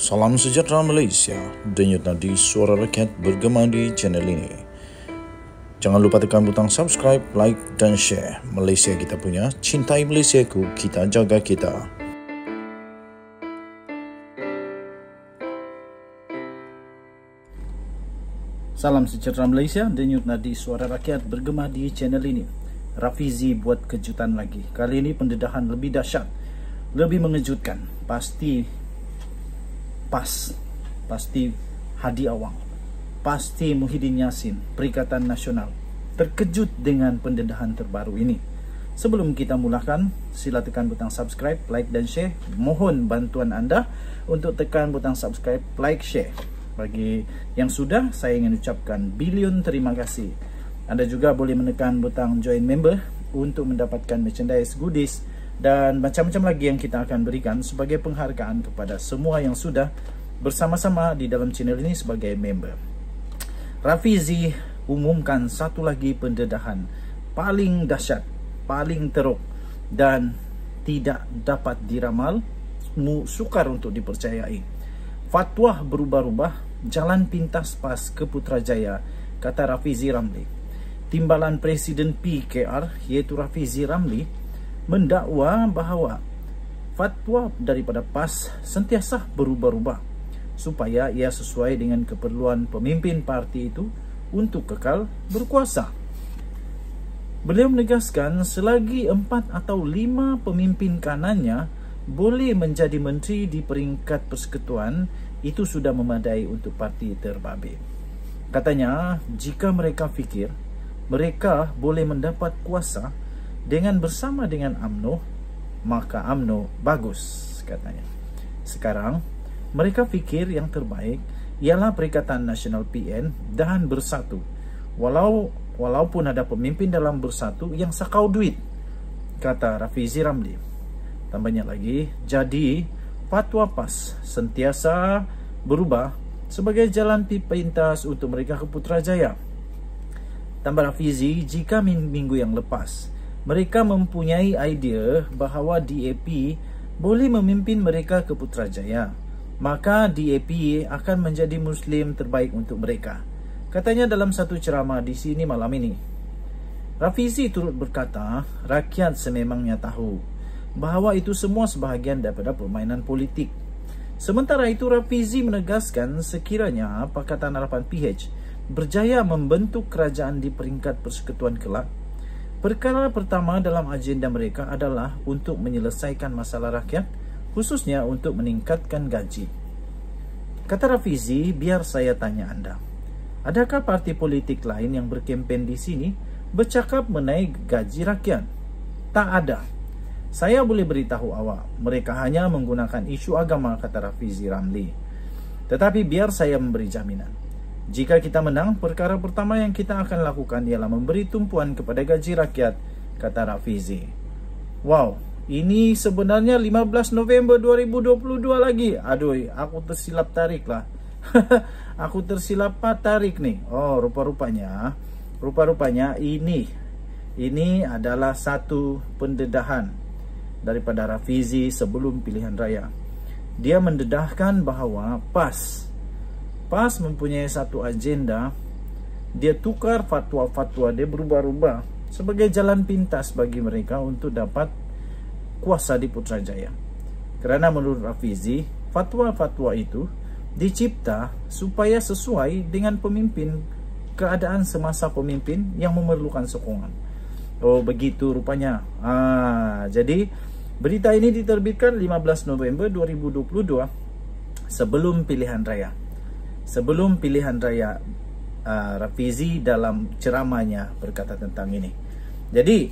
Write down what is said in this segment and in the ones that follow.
Salam sejahtera Malaysia, denyut nadi suara rakyat bergema di channel ini. Jangan lupa tekan butang subscribe, like dan share. Malaysia kita punya, cintai Malaysiaku, kita jaga kita. Salam sejahtera Malaysia, denyut nadi suara rakyat bergema di channel ini. Rafizi buat kejutan lagi. Kali ini pendedahan lebih dahsyat, lebih mengejutkan. Pasti Hadi Awang, pasti Muhyiddin Yassin, Perikatan Nasional terkejut dengan pendedahan terbaru ini. Sebelum kita mulakan, sila tekan butang subscribe, like dan share. Mohon bantuan anda untuk tekan butang subscribe, like, share. Bagi yang sudah, saya ingin ucapkan bilion terima kasih. Anda juga boleh menekan butang join member untuk mendapatkan merchandise, goodies dan macam-macam lagi yang kita akan berikan sebagai penghargaan kepada semua yang sudah bersama-sama di dalam channel ini sebagai member. Rafizi umumkan satu lagi pendedahan paling dahsyat, paling teruk dan tidak dapat diramal, sukar untuk dipercayai. Fatwa berubah-ubah, jalan pintas PAS ke Putrajaya, kata Rafizi Ramli. Timbalan Presiden PKR iaitu Rafizi Ramli mendakwa bahawa fatwa daripada PAS sentiasa berubah-ubah supaya ia sesuai dengan keperluan pemimpin parti itu untuk kekal berkuasa. Beliau menegaskan selagi 4 atau 5 pemimpin kanannya boleh menjadi menteri di peringkat persekutuan, itu sudah memadai untuk parti terbabit. Katanya, jika mereka fikir mereka boleh mendapat kuasa dengan bersama dengan UMNO, maka UMNO bagus, katanya. Sekarang mereka fikir yang terbaik ialah Perikatan Nasional PN dan bersatu. Walaupun ada pemimpin dalam bersatu yang sakau duit, kata Rafizi Ramli. Tambahnya lagi, jadi fatwa PAS sentiasa berubah sebagai jalan pintas untuk mereka ke Putrajaya. Tambah Rafizi, jika minggu yang lepas mereka mempunyai idea bahawa DAP boleh memimpin mereka ke Putrajaya, maka DAP akan menjadi Muslim terbaik untuk mereka, katanya dalam satu ceramah di sini malam ini. Rafizi turut berkata, rakyat sememangnya tahu bahawa itu semua sebahagian daripada permainan politik. Sementara itu, Rafizi menegaskan sekiranya Pakatan Harapan PH berjaya membentuk kerajaan di peringkat persekutuan kelak, perkara pertama dalam agenda mereka adalah untuk menyelesaikan masalah rakyat, khususnya untuk meningkatkan gaji. Kata Rafizi, biar saya tanya anda, adakah parti politik lain yang berkempen di sini bercakap mengenai gaji rakyat? Tak ada. Saya boleh beritahu awak, mereka hanya menggunakan isu agama, kata Rafizi Ramli. Tetapi biar saya memberi jaminan, jika kita menang, perkara pertama yang kita akan lakukan ialah memberi tumpuan kepada gaji rakyat, kata Rafizi. Wow, ini sebenarnya 15 November 2022 lagi. Aduh, aku tersilap tarik lah. Aku tersilap tarik nih. Oh, rupanya ini adalah satu pendedahan daripada Rafizi sebelum pilihan raya. Dia mendedahkan bahawa PAS mempunyai satu agenda. Dia tukar fatwa-fatwa, dia berubah-ubah sebagai jalan pintas bagi mereka untuk dapat kuasa di Putrajaya. Kerana menurut Rafizi, fatwa-fatwa itu dicipta supaya sesuai dengan pemimpin, keadaan semasa pemimpin yang memerlukan sokongan. Oh, begitu rupanya. Jadi berita ini diterbitkan 15 November 2022 sebelum pilihan raya. Sebelum pilihan raya, Rafizi dalam ceramahnya berkata tentang ini. Jadi,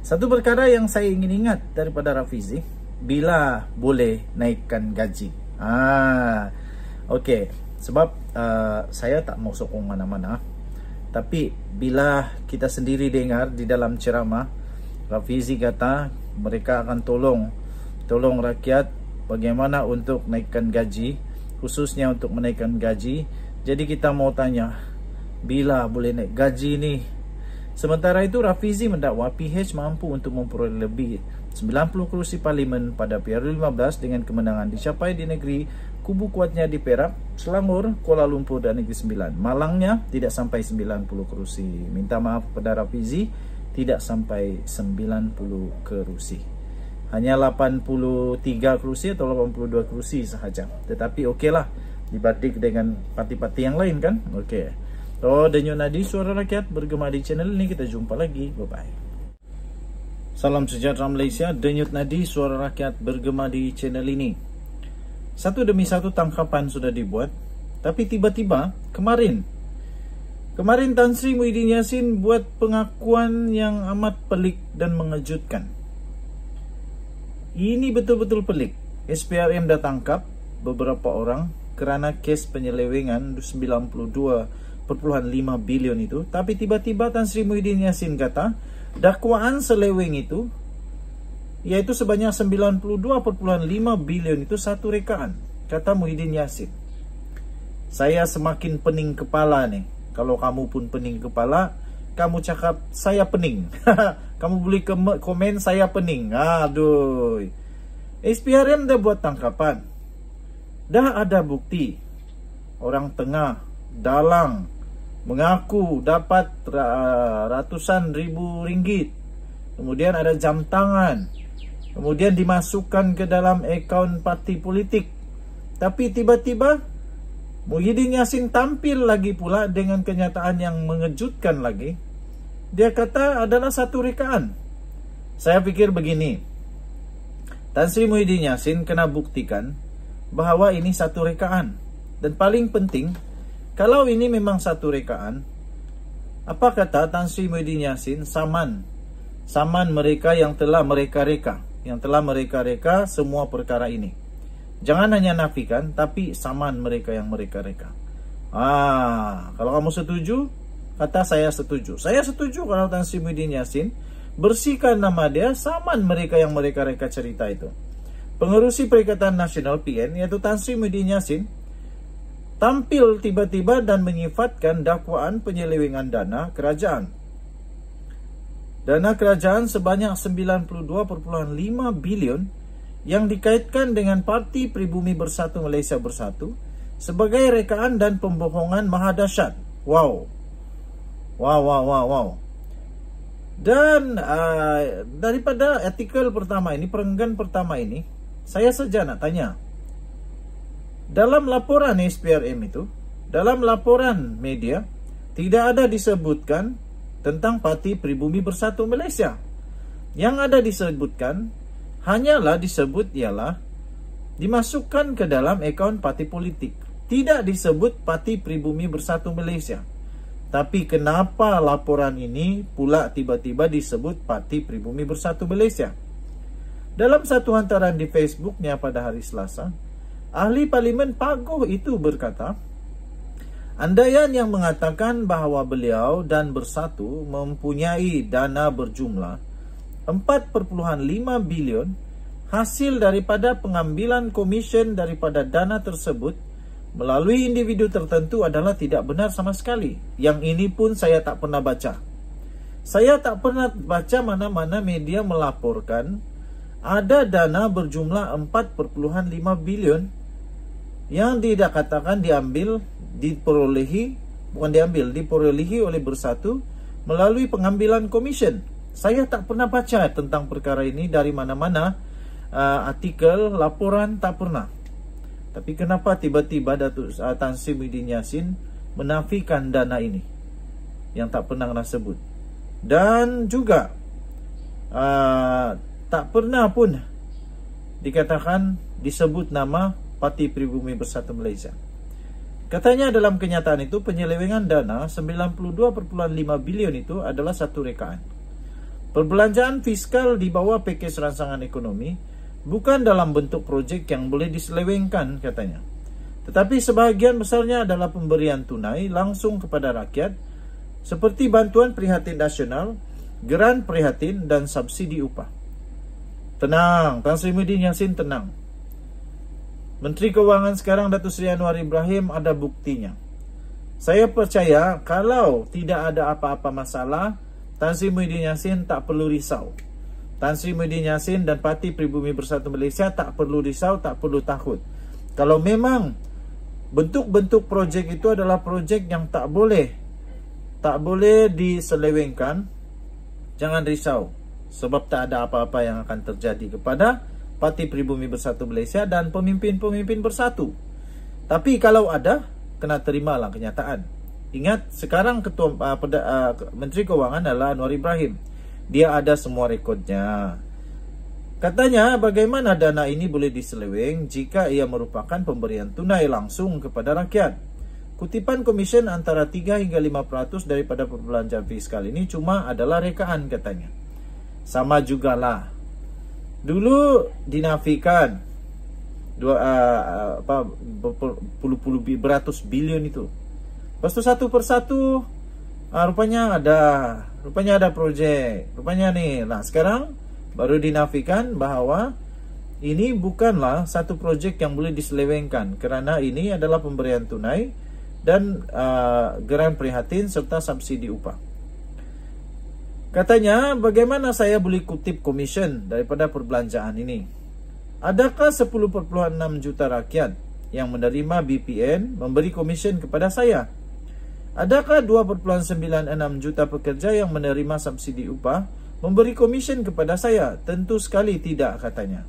satu perkara yang saya ingin ingat daripada Rafizi, bila boleh naikkan gaji. Okey, sebab saya tak mau sokong mana-mana. Tapi bila kita sendiri dengar di dalam ceramah, Rafizi kata mereka akan tolong rakyat bagaimana untuk naikkan gaji, khususnya untuk menaikkan gaji. Jadi kita mau tanya, bila boleh naik gaji ni? Sementara itu Rafizi mendakwa PH mampu untuk memperoleh lebih 90 kerusi parlimen pada periode 15 dengan kemenangan dicapai di negeri kubu kuatnya di Perak, Selangor, Kuala Lumpur dan Negeri Sembilan. Malangnya tidak sampai 90 kerusi. Minta maaf kepada Rafizi, tidak sampai 90 kerusi. Hanya 83 kerusi atau 82 kerusi sahaja. Tetapi okeylah dibanding dengan parti-parti yang lain kan. Okey. So, Denyut Nadi Suara Rakyat bergema di channel ini. Kita jumpa lagi. Bye-bye. Salam sejahtera Malaysia, Denyut Nadi Suara Rakyat bergema di channel ini. Satu demi satu tangkapan sudah dibuat, tapi tiba-tiba kemarin Tan Sri Muhyiddin Yassin buat pengakuan yang amat pelik dan mengejutkan. Ini betul-betul pelik. SPRM dah tangkap beberapa orang kerana kes penyelewengan 92.5 bilion itu, tapi tiba-tiba Tan Sri Muhyiddin Yassin kata dakwaan seleweng itu, yaitu sebanyak 92.5 bilion itu satu rekaan, kata Muhyiddin Yassin. Saya semakin pening kepala nih. Kalau kamu pun pening kepala, kamu cakap saya pening. Kamu boleh komen saya pening. Aduh. SPRM dah buat tangkapan. Dah ada bukti. Orang tengah, dalang, mengaku dapat ratusan ribu ringgit. Kemudian ada jam tangan. Kemudian dimasukkan ke dalam akaun parti politik. Tapi tiba-tiba Muhyiddin Yassin tampil lagi pula dengan kenyataan yang mengejutkan lagi. Dia kata adalah satu rekaan. Saya pikir begini. Tan Sri Muhyiddin Yassin kena buktikan bahawa ini satu rekaan. Dan paling penting, kalau ini memang satu rekaan, apa kata Tan Sri Muhyiddin Yassin saman mereka yang telah mereka-reka, semua perkara ini. Jangan hanya nafikan, tapi saman mereka yang mereka-reka. Kalau kamu setuju, kata saya setuju. Saya setuju kalau Tan Sri Muhyiddin Yassin bersihkan nama dia saman mereka yang mereka-reka cerita itu. Pengerusi Perikatan Nasional PN, yaitu Tan Sri Muhyiddin Yassin, tampil tiba-tiba dan menyifatkan dakwaan penyelewengan dana kerajaan. Dana kerajaan sebanyak 92.5 bilion yang dikaitkan dengan Parti Pribumi Bersatu Malaysia Bersatu sebagai rekaan dan pembohongan maha dahsyat. Wow. Dan daripada artikel pertama ini, perenggan pertama ini, saya saja nak tanya. Dalam laporan SPRM itu, dalam laporan media, tidak ada disebutkan tentang Parti Pribumi Bersatu Malaysia. Yang ada disebutkan hanyalah ialah dimasukkan ke dalam akaun parti politik. Tidak disebut Parti Pribumi Bersatu Malaysia. Tapi kenapa laporan ini pula tiba-tiba disebut Parti Pribumi Bersatu Malaysia? Dalam satu hantaran di Facebooknya pada hari Selasa, ahli Parlimen Paguh itu berkata, andaian yang mengatakan bahawa beliau dan Bersatu mempunyai dana berjumlah 4.5 bilion hasil daripada pengambilan komisen daripada dana tersebut melalui individu tertentu adalah tidak benar sama sekali. Yang ini pun saya tak pernah baca. Saya tak pernah baca mana-mana media melaporkan ada dana berjumlah 4.5 bilion yang tidak katakan diperolehi oleh Bersatu melalui pengambilan komisen. Saya tak pernah baca tentang perkara ini dari mana-mana artikel, laporan, tak pernah. Tapi kenapa tiba-tiba Datuk Tan Sri Muhyiddin Yassin menafikan dana ini yang tak pernah sebut? Dan juga tak pernah pun dikatakan disebut nama Parti Pribumi Bersatu Malaysia. Katanya dalam kenyataan itu penyelewengan dana 92.5 bilion itu adalah satu rekaan. Perbelanjaan fiskal di bawah pakej rancangan ekonomi bukan dalam bentuk projek yang boleh diselewengkan, katanya. Tetapi sebahagian besarnya adalah pemberian tunai langsung kepada rakyat seperti bantuan prihatin nasional, geran prihatin dan subsidi upah. Tenang, Tan Sri Muhyiddin Yassin tenang. Menteri Keuangan sekarang Datuk Seri Anwar Ibrahim ada buktinya. Saya percaya kalau tidak ada apa-apa masalah, Tan Sri Muhyiddin Yassin tak perlu risau. Tan Sri Muhyiddin Yassin dan Parti Pribumi Bersatu Malaysia tak perlu risau, tak perlu takut. Kalau memang bentuk-bentuk projek itu adalah projek yang tak boleh diselewengkan, jangan risau, sebab tak ada apa-apa yang akan terjadi kepada Parti Pribumi Bersatu Malaysia dan pemimpin-pemimpin bersatu. Tapi kalau ada, kena terimalah kenyataan. Ingat, sekarang Menteri Kewangan adalah Anwar Ibrahim. Dia ada semua rekodnya. Katanya, bagaimana dana ini boleh diseleweng jika ia merupakan pemberian tunai langsung kepada rakyat. Kutipan komisen antara 3 hingga 5% daripada perbelanjaan fiskal ini cuma adalah rekaan katanya. Sama jugalah. Dulu dinafikan beratus bilion itu. Lepas itu satu persatu rupanya ada projek. Rupanya nih. Nah, sekarang baru dinafikan bahwa ini bukanlah satu projek yang boleh diselewengkan kerana ini adalah pemberian tunai dan geran prihatin serta subsidi upah. Katanya, bagaimana saya boleh kutip komisen daripada perbelanjaan ini? Adakah 10.6 juta rakyat yang menerima BPN memberi komisen kepada saya? Adakah 2.96 juta pekerja yang menerima subsidi upah memberi komisen kepada saya? Tentu sekali tidak, katanya.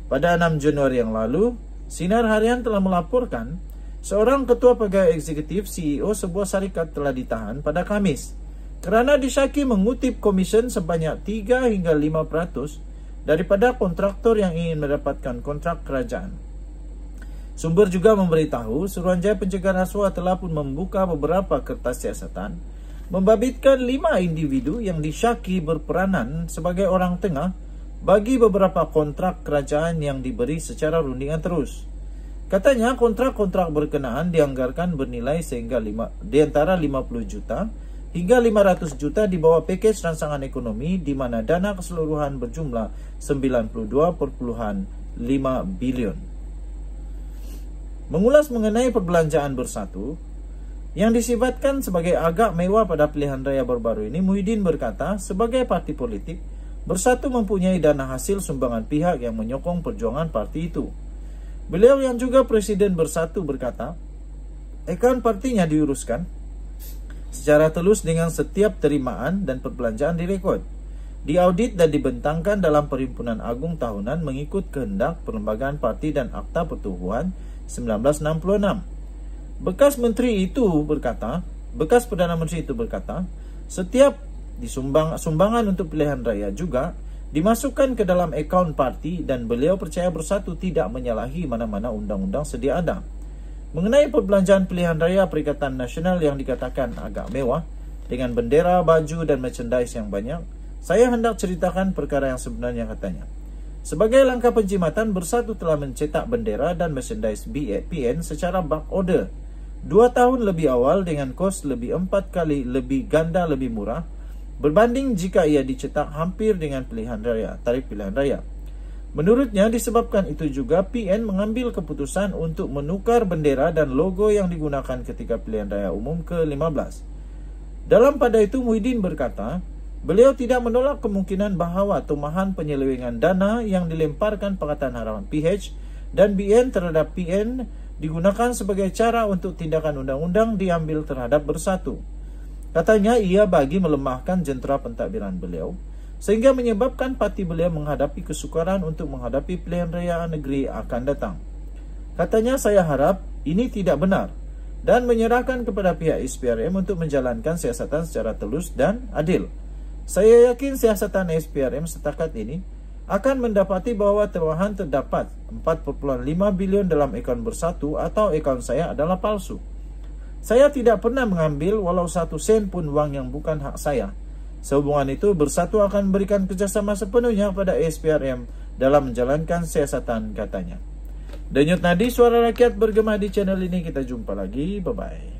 Pada 6 Januari yang lalu, Sinar Harian telah melaporkan seorang ketua pegawai eksekutif CEO sebuah syarikat telah ditahan pada Khamis kerana disyaki mengutip komisen sebanyak 3 hingga 5% daripada kontraktor yang ingin mendapatkan kontrak kerajaan. Sumber juga memberitahu Suruhanjaya Pencegahan Rasuah telah pun membuka beberapa kertas siasatan membabitkan 5 individu yang disyaki berperanan sebagai orang tengah bagi beberapa kontrak kerajaan yang diberi secara rundingan terus. Katanya kontrak-kontrak berkenaan dianggarkan bernilai sehingga di antara 50 juta hingga 500 juta di bawah pakej rangsangan ekonomi di mana dana keseluruhan berjumlah 92.5 bilion. Mengulas mengenai perbelanjaan bersatu yang disifatkan sebagai agak mewah pada pilihan raya baru-baru ini, Muhyiddin berkata, sebagai parti politik, Bersatu mempunyai dana hasil sumbangan pihak yang menyokong perjuangan parti itu. Beliau yang juga Presiden Bersatu berkata, akaun partinya diuruskan secara telus dengan setiap terimaan dan perbelanjaan direkod, diaudit dan dibentangkan dalam Perhimpunan Agung Tahunan mengikut kehendak Perlembagaan Parti dan Akta Pertubuhan 1966. Bekas Perdana Menteri itu berkata, setiap sumbangan untuk pilihan raya juga dimasukkan ke dalam akaun parti dan beliau percaya Bersatu tidak menyalahi mana-mana undang-undang sedia ada. Mengenai perbelanjaan pilihan raya Perikatan Nasional yang dikatakan agak mewah dengan bendera, baju dan merchandise yang banyak, saya hendak ceritakan perkara yang sebenarnya, katanya. Sebagai langkah penjimatan, Bersatu telah mencetak bendera dan merchandise PN secara bulk order 2 tahun lebih awal dengan kos lebih 4 kali lebih ganda lebih murah berbanding jika ia dicetak hampir dengan tarif pilihan raya. Menurutnya, disebabkan itu juga PN mengambil keputusan untuk menukar bendera dan logo yang digunakan ketika pilihan raya umum ke-15. Dalam pada itu, Muhyiddin berkata, beliau tidak menolak kemungkinan bahawa tumahan penyelewengan dana yang dilemparkan Pakatan Harapan PH dan BN terhadap PN digunakan sebagai cara untuk tindakan undang-undang diambil terhadap Bersatu. Katanya ia bagi melemahkan jentera pentadbiran beliau, sehingga menyebabkan parti beliau menghadapi kesukaran untuk menghadapi pilihan raya negeri akan datang. Katanya, saya harap ini tidak benar dan menyerahkan kepada pihak SPRM untuk menjalankan siasatan secara telus dan adil. Saya yakin siasatan SPRM setakat ini akan mendapati bahawa temuan terdapat 4.5 bilion dalam akaun Bersatu atau akaun saya adalah palsu. Saya tidak pernah mengambil walau 1 sen pun wang yang bukan hak saya. Sehubungan itu, Bersatu akan memberikan kerjasama sepenuhnya pada SPRM dalam menjalankan siasatan, katanya. Denyut nadi suara rakyat bergema di channel ini. Kita jumpa lagi. Bye-bye.